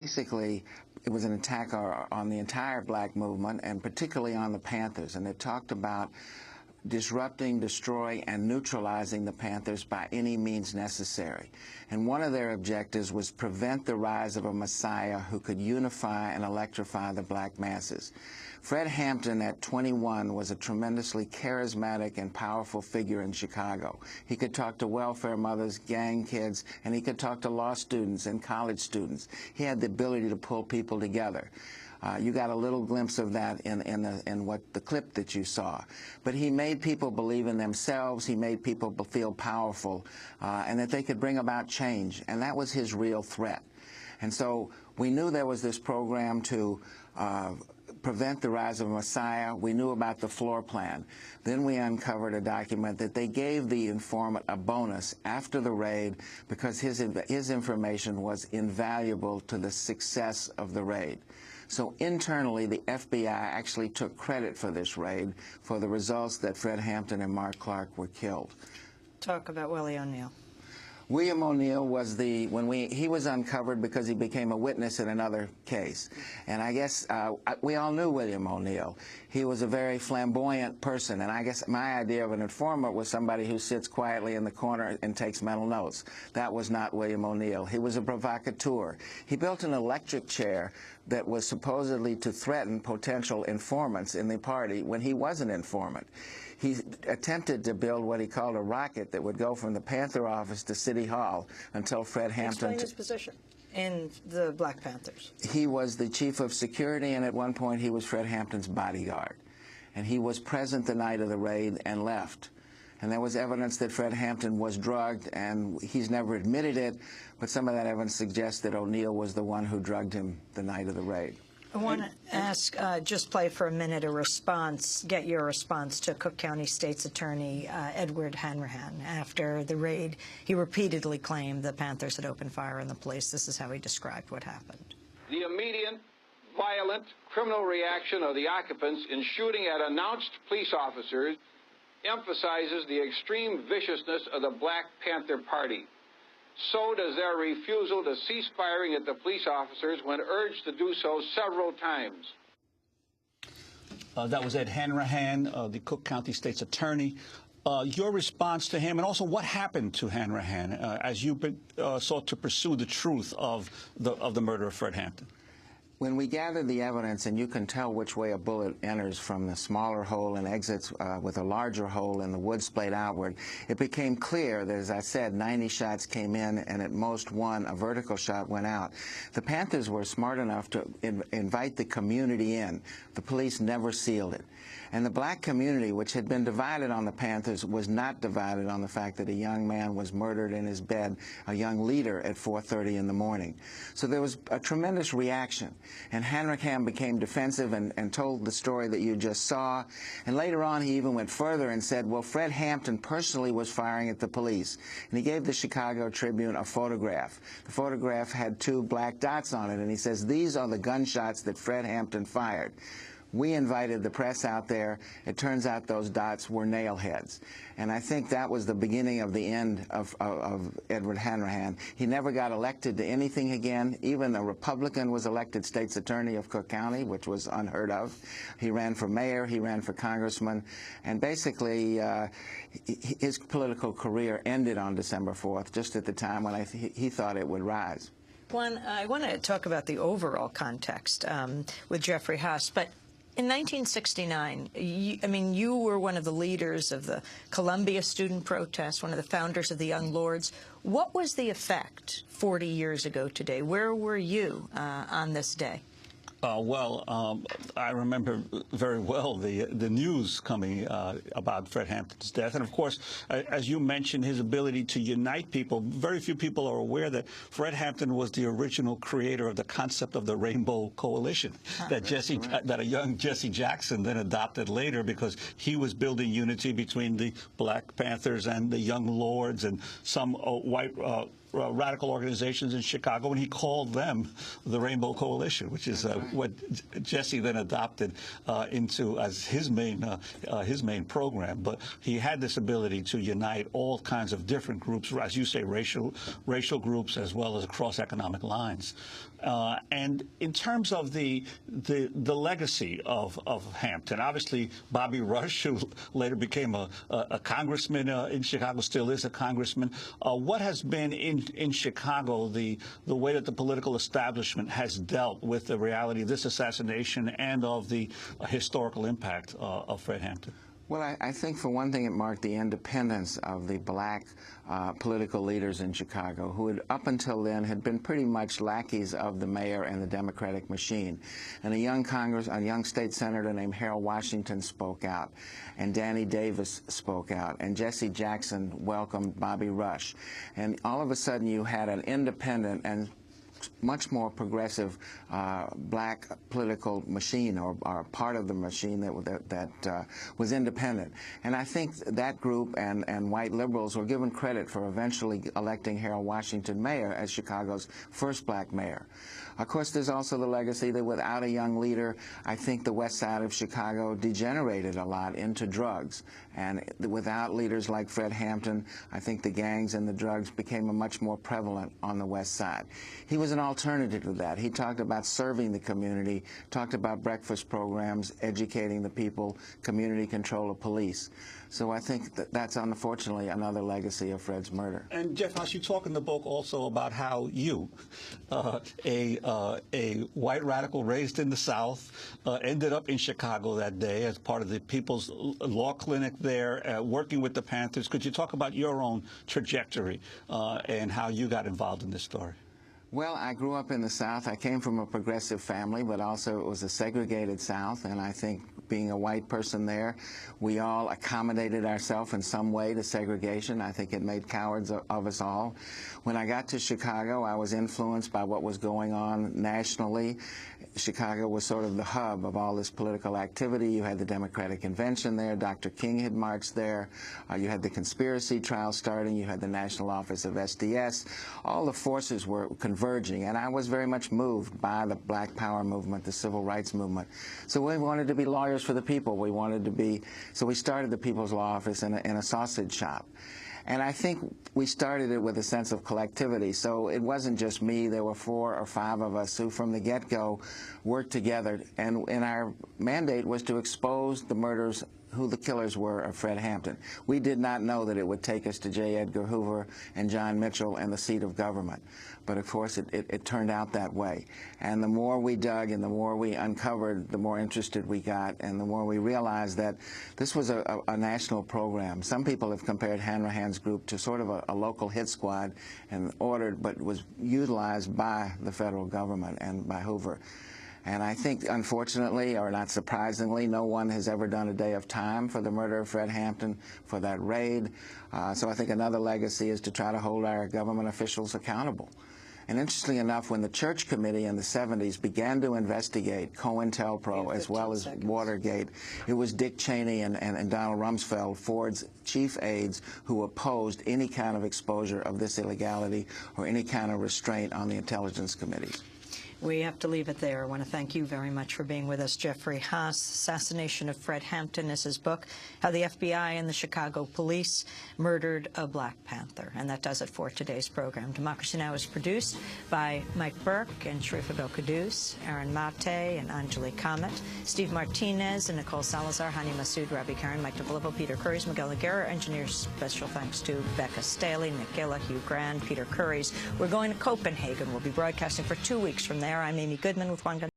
Basically, it was an attack on the entire black movement, and particularly on the Panthers. And it talked about disrupting, destroying, and neutralizing the Panthers by any means necessary. And one of their objectives was prevent the rise of a messiah who could unify and electrify the black masses. Fred Hampton, at 21, was a tremendously charismatic and powerful figure in Chicago. He could talk to welfare mothers, gang kids, and he could talk to law students and college students. He had the ability to pull people together. You got a little glimpse of that in what the clip that you saw. But he made people believe in themselves. He made people feel powerful, and that they could bring about change. And that was his real threat. And so we knew there was this program to prevent the rise of a messiah. We knew about the floor plan. Then we uncovered a document that they gave the informant a bonus after the raid because his information was invaluable to the success of the raid. So internally, the FBI actually took credit for this raid, for the results that Fred Hampton and Mark Clark were killed. Talk about Willie O'Neill. William O'Neill was he was uncovered because he became a witness in another case. And I guess we all knew William O'Neill. He was a very flamboyant person, and I guess my idea of an informant was somebody who sits quietly in the corner and takes mental notes. That was not William O'Neill. He was a provocateur. He built an electric chair that was supposedly to threaten potential informants in the party when he was an informant. He attempted to build what he called a rocket that would go from the Panther office to City Hall until Fred Hampton... Explain his position in the Black Panthers. He was the chief of security, and at one point he was Fred Hampton's bodyguard. And he was present the night of the raid and left. And there was evidence that Fred Hampton was drugged, and he's never admitted it, but some of that evidence suggests that O'Neill was the one who drugged him the night of the raid. I want to ask, just play for a minute a response, get your response to Cook County State's Attorney Edward Hanrahan. After the raid, he repeatedly claimed the Panthers had opened fire on the police. This is how he described what happened. The immediate, violent, criminal reaction of the occupants in shooting at announced police officers emphasizes the extreme viciousness of the Black Panther Party. So does their refusal to cease firing at the police officers when urged to do so several times. That was Ed Hanrahan, the Cook County State's Attorney. Your response to him, and also what happened to Hanrahan as you sought to pursue the truth of the murder of Fred Hampton? When we gathered the evidence, and you can tell which way a bullet enters from the smaller hole and exits with a larger hole and the wood splayed outward, it became clear that, as I said, 90 shots came in, and at most one, a vertical shot, went out. The Panthers were smart enough to invite the community in. The police never sealed it. And the black community, which had been divided on the Panthers, was not divided on the fact that a young man was murdered in his bed, a young leader, at 4:30 in the morning. So there was a tremendous reaction. And Hanrahan became defensive and told the story that you just saw. And later on, he even went further and said, well, Fred Hampton personally was firing at the police. And he gave the Chicago Tribune a photograph. The photograph had 2 black dots on it, and he says, these are the gunshots that Fred Hampton fired. We invited the press out there. It turns out those dots were nail heads. And I think that was the beginning of the end of Edward Hanrahan. He never got elected to anything again. Even a Republican was elected state's attorney of Cook County, which was unheard of. He ran for mayor. He ran for congressman. And basically, his political career ended on December 4th, just at the time when he thought it would rise. I want to talk about the overall context with Jeffrey Haas, but in 1969, you were one of the leaders of the Columbia student protest, one of the founders of the Young Lords. What was the effect 40 years ago today? Where were you on this day? I remember very well the news coming about Fred Hampton's death. And, of course, as you mentioned, his ability to unite people. Very few people are aware that Fred Hampton was the original creator of the concept of the Rainbow Coalition that a young Jesse Jackson then adopted later, because he was building unity between the Black Panthers and the Young Lords and some white radical organizations in Chicago, and he called them the Rainbow Coalition, which is what Jesse then adopted into as his main program. But he had this ability to unite all kinds of different groups, as you say, racial groups, as well as across economic lines. And in terms of the legacy of Hampton, obviously Bobby Rush, who later became a congressman in Chicago, still is a congressman. What has been in Chicago the way that the political establishment has dealt with the reality of this assassination and of the historical impact of Fred Hampton? Well, I think for one thing it marked the independence of the black political leaders in Chicago, who had up until then had been pretty much lackeys of the mayor and the Democratic machine. And a young state senator named Harold Washington spoke out, and Danny Davis spoke out, and Jesse Jackson welcomed Bobby Rush. And all of a sudden you had an independent and much more progressive black political machine, or part of the machine that was independent. And I think that group and white liberals were given credit for eventually electing Harold Washington mayor as Chicago's first black mayor. Of course, there's also the legacy that without a young leader, I think the west side of Chicago degenerated a lot into drugs. And without leaders like Fred Hampton, I think the gangs and the drugs became much more prevalent on the west side. He was an alternative to that. He talked about serving the community, talked about breakfast programs, educating the people, community control of police. So I think that's unfortunately another legacy of Fred's murder. And Jeff Haas, you talk in the book also about how you, a white radical raised in the South, ended up in Chicago that day as part of the People's Law Clinic there, working with the Panthers. Could you talk about your own trajectory and how you got involved in this story? Well, I grew up in the South. I came from a progressive family, but also it was a segregated South, and I think being a white person there, we all accommodated ourselves in some way to segregation. I think it made cowards of us all. When I got to Chicago, I was influenced by what was going on nationally. Chicago was sort of the hub of all this political activity. You had the Democratic Convention there. Dr. King had marched there. You had the conspiracy trial starting. You had the National Office of SDS. All the forces were converging, and I was very much moved by the Black Power movement, the Civil Rights movement. So we wanted to be lawyers for the people. We wanted to be, so we started the People's Law Office in a sausage shop. And I think we started it with a sense of collectivity. So it wasn't just me. There were 4 or 5 of us who from the get-go worked together. And our mandate was to expose the murders, who the killers were of Fred Hampton. We did not know that it would take us to J. Edgar Hoover and John Mitchell and the seat of government. But of course it turned out that way. And the more we dug and the more we uncovered, the more interested we got, and the more we realized that this was a national program. Some people have compared Hanrahan's group to sort of a local hit squad, and ordered, but was utilized by the federal government and by Hoover. And I think, unfortunately, or not surprisingly, no one has ever done a day of time for the murder of Fred Hampton, for that raid. So I think another legacy is to try to hold our government officials accountable. And interestingly enough, when the Church Committee in the 70s began to investigate COINTELPRO as well as Watergate, it was Dick Cheney and Donald Rumsfeld, Ford's chief aides, who opposed any kind of exposure of this illegality or any kind of restraint on the intelligence committees. We have to leave it there. I want to thank you very much for being with us. Jeffrey Haas, Assassination of Fred Hampton is his book, How the FBI and the Chicago Police Murdered a Black Panther. And that does it for today's program. Democracy Now! Is produced by Mike Burke and Sharifa Belkadous, Aaron Mate and Anjali Kamat, Steve Martinez and Nicole Salazar, Hani Masood, Ravi Karen, Mike DeFilippo, Peter Curries, Miguel Aguirre, engineers. Special thanks to Becca Staley, Nick Gilla, Hugh Grand, Peter Curries. We're going to Copenhagen. We'll be broadcasting for 2 weeks from there. I'm Amy Goodman with One Gun.